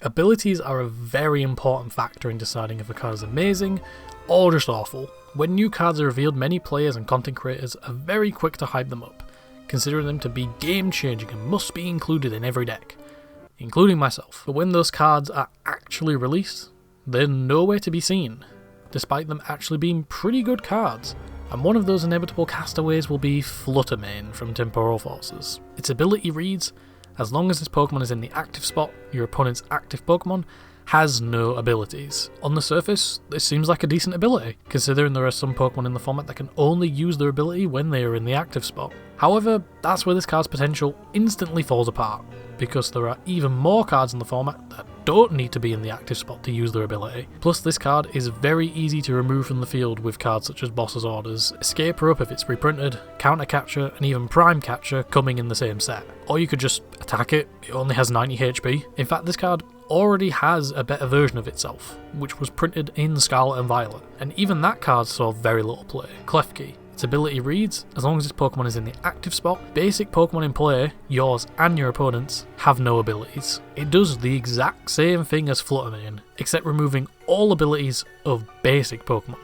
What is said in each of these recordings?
Abilities are a very important factor in deciding if a card is amazing or just awful. When new cards are revealed, many players and content creators are very quick to hype them up, considering them to be game changing and must be included in every deck, including myself. But when those cards are actually released, they're nowhere to be seen, despite them actually being pretty good cards. And one of those inevitable castaways will be Flutter from Temporal Forces. Its ability reads, as long as this Pokemon is in the active spot, your opponent's active Pokemon has no abilities. On the surface, this seems like a decent ability, considering there are some Pokemon in the format that can only use their ability when they are in the active spot. However, that's where this card's potential instantly falls apart, because there are even more cards in the format that don't need to be in the active spot to use their ability. Plus, this card is very easy to remove from the field with cards such as Boss's Orders, Escape Rope if it's reprinted, Counter Catcher, and even Prime Catcher coming in the same set. Or you could just attack it, it only has 90 HP. In fact, this card already has a better version of itself, which was printed in Scarlet and Violet, and even that card saw very little play. Klefki. Its ability reads, as long as this Pokemon is in the active spot, basic Pokemon in play, yours and your opponent's, have no abilities. It does the exact same thing as Fluttermane, except removing all abilities of basic Pokemon,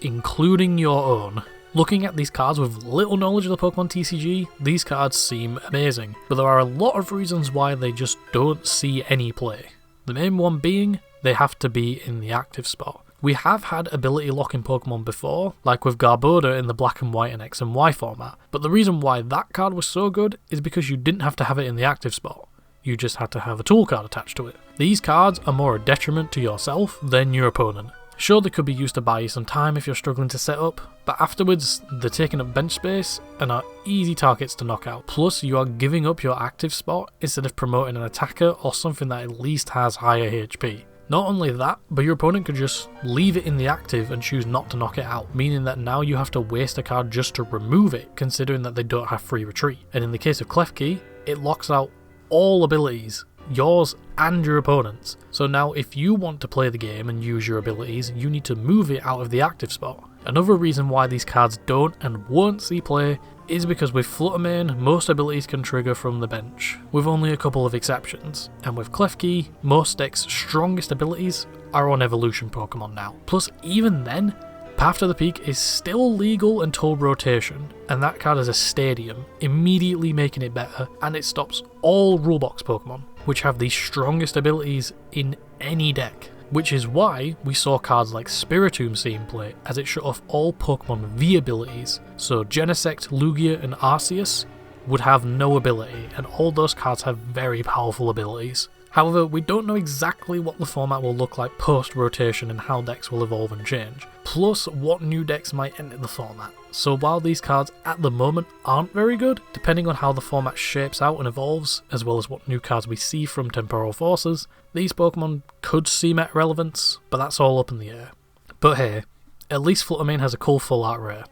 including your own. Looking at these cards with little knowledge of the Pokemon TCG, these cards seem amazing, but there are a lot of reasons why they just don't see any play. The main one being, they have to be in the active spot. We have had ability locking Pokemon before, like with Garbodor in the Black and White and X and Y format, but the reason why that card was so good is because you didn't have to have it in the active spot, you just had to have a tool card attached to it. These cards are more a detriment to yourself than your opponent. Sure, they could be used to buy you some time if you're struggling to set up, but afterwards they're taking up bench space and are easy targets to knock out. Plus, you are giving up your active spot instead of promoting an attacker or something that at least has higher HP. Not only that, but your opponent could just leave it in the active and choose not to knock it out, meaning that now you have to waste a card just to remove it, considering that they don't have free retreat. And in the case of Klefki, it locks out all abilities, yours and your opponent's. So now if you want to play the game and use your abilities, you need to move it out of the active spot. Another reason why these cards don't and won't see play is because with Fluttermane, most abilities can trigger from the bench, with only a couple of exceptions, and with Klefki, most decks' strongest abilities are on evolution Pokemon now. Plus, even then, Path to the Peak is still legal until rotation, and that card is a stadium, immediately making it better, and it stops all Rulebox Pokemon, which have the strongest abilities in any deck. Which is why we saw cards like Spiritomb seeing play, as it shut off all Pokemon V abilities, so Genesect, Lugia and Arceus would have no ability, and all those cards have very powerful abilities. However, we don't know exactly what the format will look like post-rotation and how decks will evolve and change, plus what new decks might enter the format. So while these cards at the moment aren't very good, depending on how the format shapes out and evolves, as well as what new cards we see from Temporal Forces, these Pokemon could see meta relevance, but that's all up in the air. But hey, at least Fluttermane has a cool full art rare.